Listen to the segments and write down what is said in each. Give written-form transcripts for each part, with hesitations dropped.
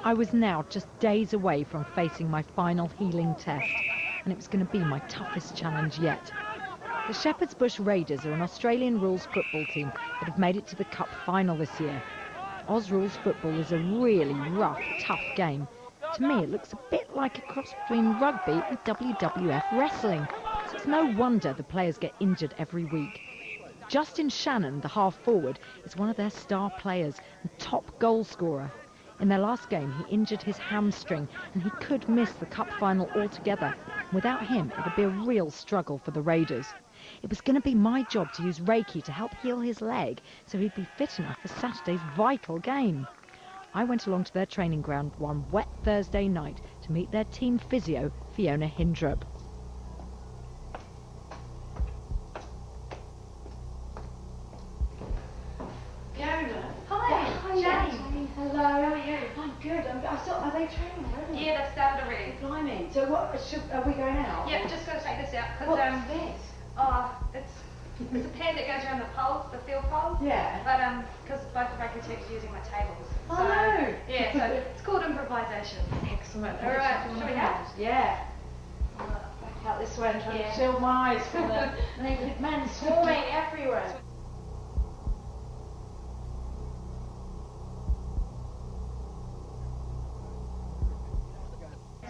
I was now just days away from facing my final healing test, and it was going to be my toughest challenge yet. The Shepherd's Bush Raiders are an Australian rules football team that have made it to the Cup final this year. Oz rules football is a really rough, tough game. To me, it looks a bit like a cross between rugby and WWF wrestling, so it's no wonder the players get injured every week. Justin Shannon, the half-forward, is one of their star players and top goal scorer. In their last game, he injured his hamstring and he could miss the cup final altogether. Without him, it would be a real struggle for the Raiders. It was going to be my job to use Reiki to help heal his leg so he'd be fit enough for Saturday's vital game. I went along to their training ground one wet Thursday night to meet their team physio, Fiona Hindrup. Fiona. Hi, Jane. Hello. How are you? I'm good. Are they training already? Yeah, they've started already. Blimey. So what? Are we going out? Yeah, just got to take this out What's because this? it's a pad that goes around the poles, the field poles. Yeah. But because both of my teachers are using my tables. Oh, so, no. Yeah, so it's called improvisation. Excellent. All right, shall we go? Yeah. Back out this way and try Yeah. to shield my eyes from the naked men swarming everywhere.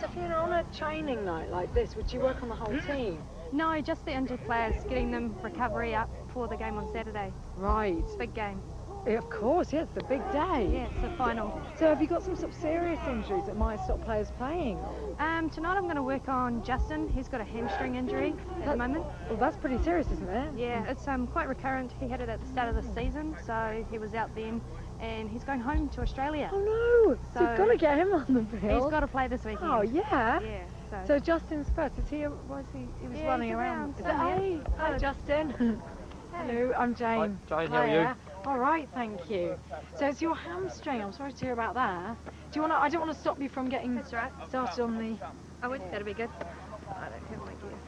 So Fiona, on a training night like this, would you work on the whole team? No, just the injured players, getting them recovery up for the game on Saturday. Right. Big game. Yeah, of course, yeah, it's the big day. Yeah, it's the final. So have you got some sort of serious injuries that might stop players playing? Tonight I'm going to work on Justin. He's got a hamstring injury at the moment. Well, that's pretty serious, isn't it? Yeah, it's quite recurrent. He had it at the start of the season, so he was out then, and he's going home to Australia. Oh no! So you've So- got to get him on the field. He's got to play this weekend. Oh yeah. Yeah. So Justin's first. Is he? Was he? He was Yeah, running he's around. around, Is it? yeah. Hey, hi Justin. Hello, I'm Jane. Hi, Jane, how are you? Hiya. All right, thank you. So it's your hamstring. I'm sorry to hear about that. Do you want to? I don't want to stop you from getting That's right. started on the. I would. That'll be good. I don't have my gear.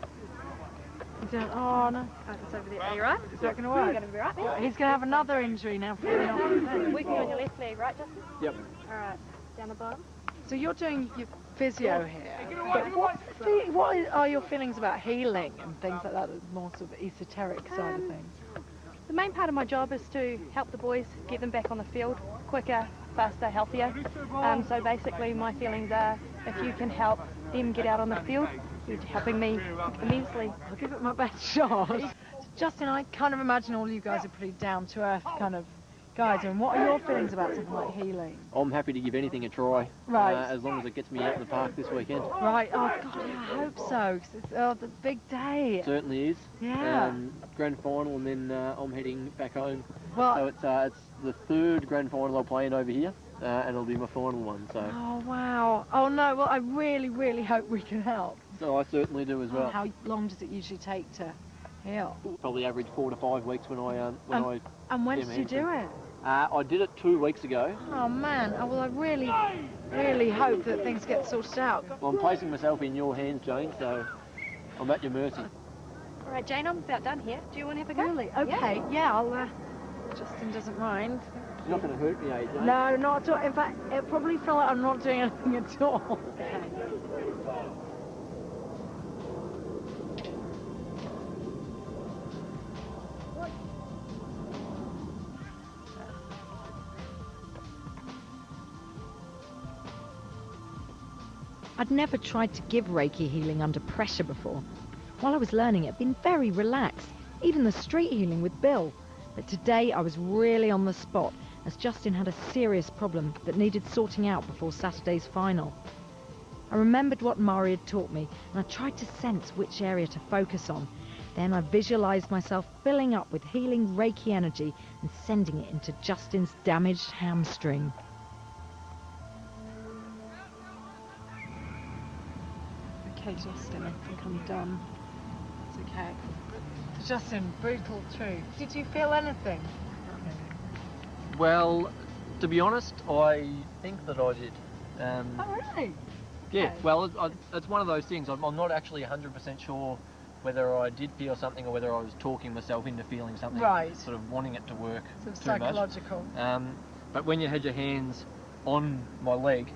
You don't, oh no. Oh, it's over there. Are you right? Is that going to work? You're going to be right there. He's going to have another injury now. Working on your left leg, right, Justin? Yep. All right. Down the bottom. So you're doing your physio here. But what are your feelings about healing and things like that? The more sort of esoteric side of things. The main part of my job is to help the boys get them back on the field quicker, faster, healthier. So basically my feelings are if you can help them get out on the field, you're helping me immensely. I'll give it my best shot. Justin, I kind of imagine all you guys are pretty down to earth kind of guys. I mean, what are your feelings about something like healing? I'm happy to give anything a try, Right. as long as it gets me out in the park this weekend. Right, oh God, yeah, I hope so, 'cause it's the big day. It certainly is. Yeah. Grand final, and then I'm heading back home. Well, So it's the third grand final I'll play in over here, and it'll be my final one. oh wow. Oh no, well I really, really hope we can help. So I certainly do as well. How long does it usually take to heal? Probably average 4 to 5 weeks when I And when Yeah, did you do it? I did it 2 weeks ago. Oh man, oh, well I really, really hope that things get sorted out. Well, I'm placing myself in your hands, Jane, so I'm at your mercy. All right, Jane, I'm about done here. Do you want to have a go? Really? Okay, yeah, I'll, Justin doesn't mind. It's not going to hurt me, eh, Jane? No, not at all. In fact, it probably feel like I'm not doing anything at all. I'd never tried to give Reiki healing under pressure before. While I was learning, it'd been very relaxed, even the street healing with Bill. But today I was really on the spot, as Justin had a serious problem that needed sorting out before Saturday's final. I remembered what Mari had taught me, and I tried to sense which area to focus on. Then I visualised myself filling up with healing Reiki energy and sending it into Justin's damaged hamstring. Okay, Justin, I think I'm done. It's okay. So Justin, brutal truth. Did you feel anything? Well, to be honest, I think that I did. Oh, really? Yeah, Okay. well, it's one of those things. I'm not actually 100% sure whether I did feel something or whether I was talking myself into feeling something, Right. sort of wanting it to work Sort of too much. psychological. But when you had your hands on my leg,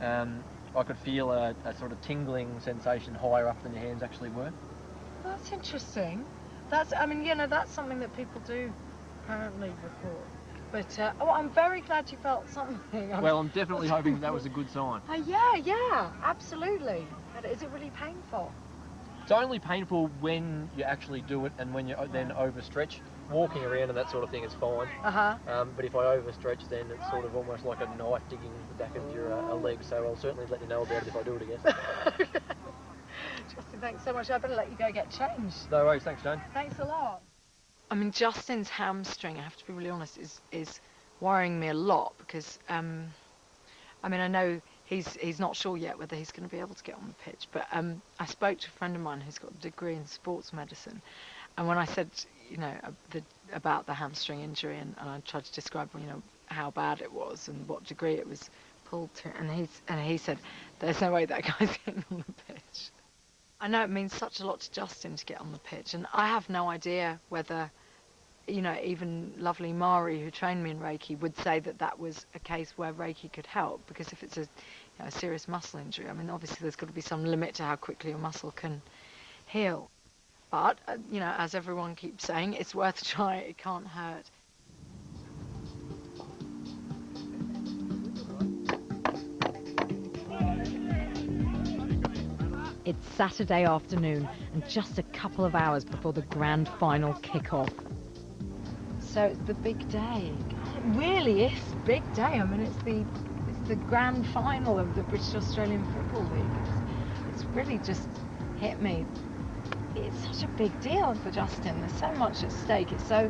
I could feel a sort of tingling sensation higher up than your hands actually were. That's interesting. That's something that people do apparently report. But I'm very glad you felt something. Well, I'm definitely hoping that was a good sign. Yeah, absolutely. Is it really painful? It's only painful when you actually do it and when you then overstretch. Walking around and that sort of thing is fine. But if I overstretch, then it's sort of almost like a knife digging the back of your leg. So I'll certainly let you know about it if I do it again. Justin, thanks so much. I better let you go get changed. No worries, thanks, Jane. Thanks a lot. I mean, Justin's hamstring, I have to be really honest, is worrying me a lot because, I know he's not sure yet whether he's going to be able to get on the pitch, but I spoke to a friend of mine who's got a degree in sports medicine, and when I said, about the hamstring injury and I tried to describe, how bad it was and what degree it was pulled to, and he said, there's no way that guy's getting on the pitch. I know it means such a lot to Justin to get on the pitch, and I have no idea whether, even lovely Mari, who trained me in Reiki, would say that was a case where Reiki could help, because if it's a serious muscle injury, obviously there's got to be some limit to how quickly a muscle can heal. But, as everyone keeps saying, it's worth a try, it can't hurt. It's Saturday afternoon and just a couple of hours before the grand final kick-off. So it's the big day. It really is a big day. It's the grand final of the British Australian Football League. It's really just hit me. It's such a big deal for Justin. There's so much at stake. It's so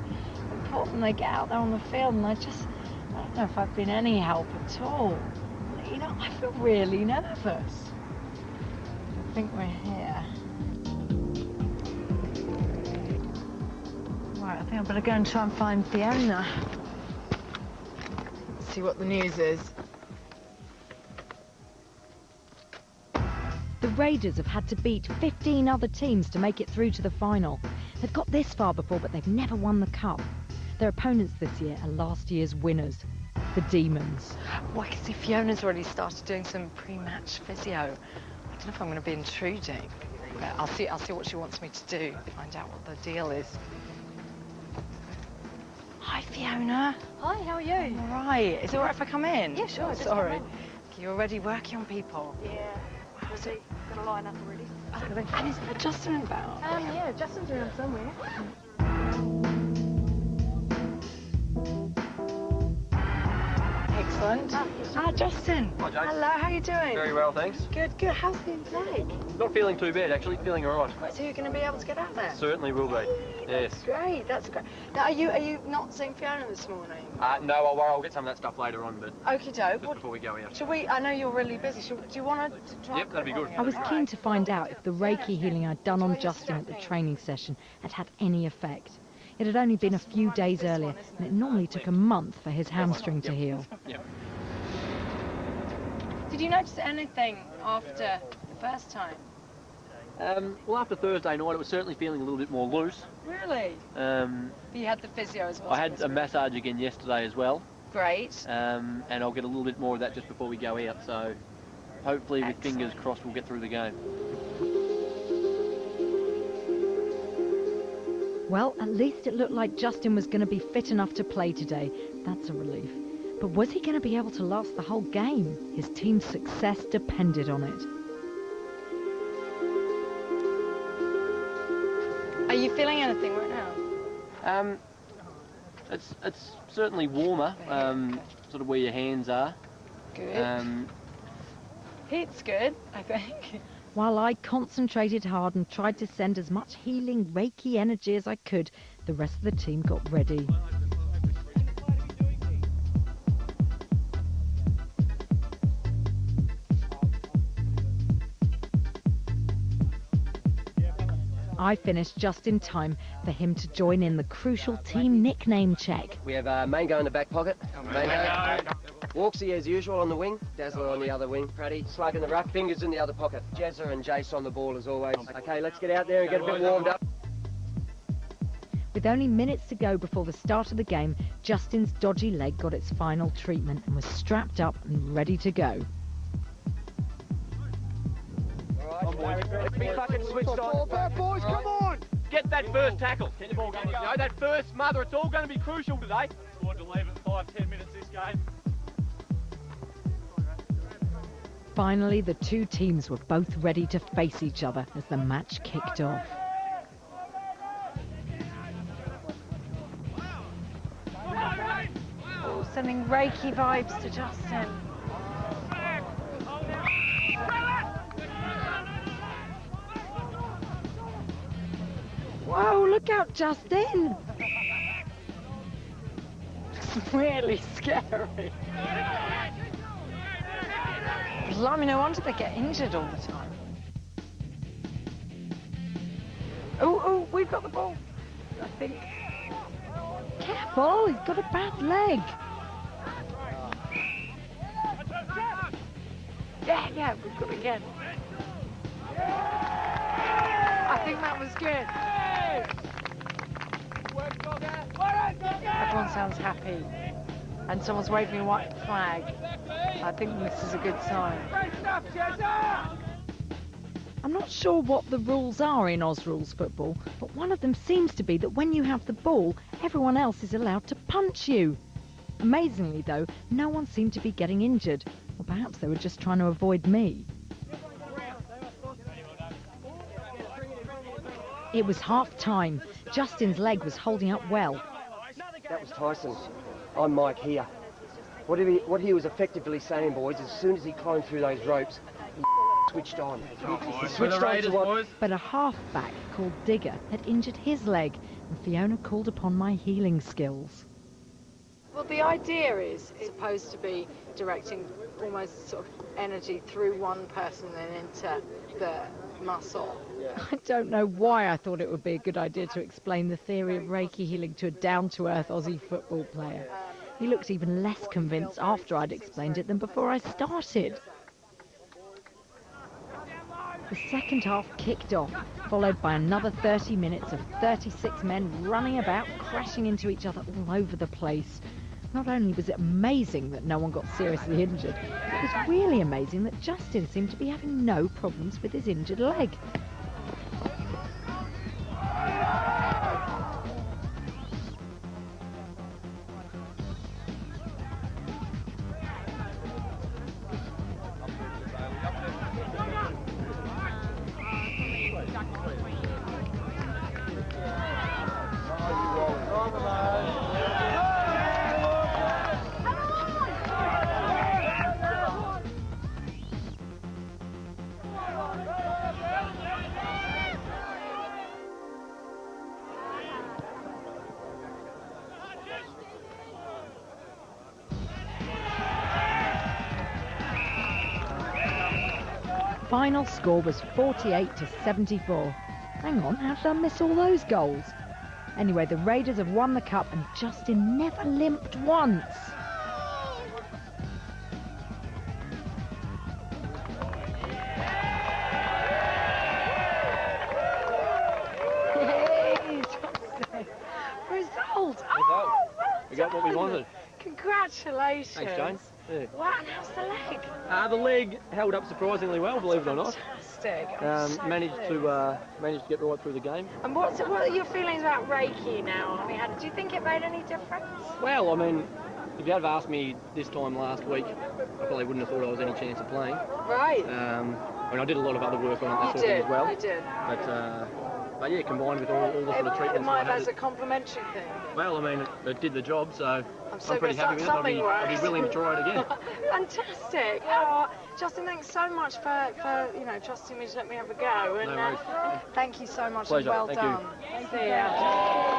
important they get out there on the field, and I don't know if I've been any help at all. I feel really nervous. I think we're here. Right, I think I better go and try and find Fiona. See what the news is. The Raiders have had to beat 15 other teams to make it through to the final. They've got this far before, but they've never won the cup. Their opponents this year are last year's winners, the Demons. Well, I can see Fiona's already started doing some pre-match physio. I don't know if I'm going to be intruding, but I'll see what she wants me to do, find out what the deal is. Hi, Fiona. Hi, how are you? All right. Is it all right if I come in? Yeah, sure. Oh, just sorry. come You're already working on people. in. Yeah. Busy. Got a line up already. And is Justin about? Yeah, Justin's around somewhere. Excellent. Justin. Hi, Jane. Hello, how you doing? Very well, thanks. Good. How's the leg? Not feeling too bad, actually. Feeling all right. So you're going to be able to get out there? Certainly will be. Yes. That's great. Now, are you not seeing Fiona this morning? No, I'll get some of that stuff later on, but Okie doke. just before we go out. Shall we? I know you're really busy. Do you want to try? Yep, that'd be good. I was keen to find out if the Reiki healing I'd done on Justin at the training session had had any effect. It had only been a few days earlier, and it normally took a month for his hamstring to heal. Yep. Did you notice anything after the first time? Well, after Thursday night, it was certainly feeling a little bit more loose. Really? But you had the physio as well? I had a massage again yesterday as well. Great. And I'll get a little bit more of that just before we go out. So hopefully, with fingers crossed, we'll get through the game. Well, at least it looked like Justin was going to be fit enough to play today. That's a relief. But was he going to be able to last the whole game? His team's success depended on it. Are you feeling anything right now? It's certainly warmer, sort of where your hands are. Good. Heat's good, I think. While I concentrated hard and tried to send as much healing Reiki energy as I could, the rest of the team got ready. I finished just in time for him to join in the crucial team nickname check. We have Mango in the back pocket. Mango. Walksy as usual on the wing. Dazzler on the other wing. Praddy, Slug in the ruck. Fingers in the other pocket. Jazza and Jace on the ball as always. Okay, let's get out there and get a bit warmed up. With only minutes to go before the start of the game, Justin's dodgy leg got its final treatment and was strapped up and ready to go. boys. Let's be fucking switched on. Boys, come on! Get that first tackle. Get the ball going. That first smother, it's all going to be crucial today. Squad to leave it 5-10 minutes this game. Finally, the two teams were both ready to face each other as the match kicked off. Oh, sending Reiki vibes to Justin. Whoa, look out, Justin! It's really scary. Blimey, no wonder they get injured all the time. Oh, we've got the ball. I think. Careful, he's got a bad leg. Yeah, we've got it again. I think that was good. Everyone sounds happy. And someone's waving a white flag. I think this is a good sign. I'm not sure what the rules are in Oz Rules football, but one of them seems to be that when you have the ball, everyone else is allowed to punch you. Amazingly though, no one seemed to be getting injured, or perhaps they were just trying to avoid me. It was half-time. Justin's leg was holding up well. That was Tyson. I'm Mike here. What he was effectively saying, boys, as soon as he climbed through those ropes, he switched on. He switched on to what... But a half-back called Digger had injured his leg, and Fiona called upon my healing skills. Well, the idea is supposed to be directing almost sort of energy through one person and into the muscle. I don't know why I thought it would be a good idea to explain the theory of Reiki healing to a down-to-earth Aussie football player. He looked even less convinced after I'd explained it than before I started. The second half kicked off, followed by another 30 minutes of 36 men running about, crashing into each other all over the place. Not only was it amazing that no one got seriously injured, it was really amazing that Justin seemed to be having no problems with his injured leg. Final score was 48-74. Hang on, how did I miss all those goals? Anyway, the Raiders have won the cup and Justin never limped once. Yay, Justin. Result! Oh, We got what we wanted. Congratulations. Thanks, Jane. Yeah. Wow, and how's the leg? The leg held up surprisingly well, believe it or not. Fantastic. Managed to get right through the game. And what are your feelings about Reiki now? I mean, do you think it made any difference? Well, I mean, if you had have asked me this time last week, I probably wouldn't have thought I was any chance of playing. Right. I mean, I did a lot of other work on it, that sort of thing as well. You did. But yeah, combined with all the sort of treatments. It might have as a complimentary thing. Well, I mean, it did the job, so I'm pretty happy with it. I'd be willing to try it again. Fantastic. Oh, Justin, thanks so much for trusting me to let me have a go. And No worries. thank you so much. Pleasure. And well Thank done. you. See ya.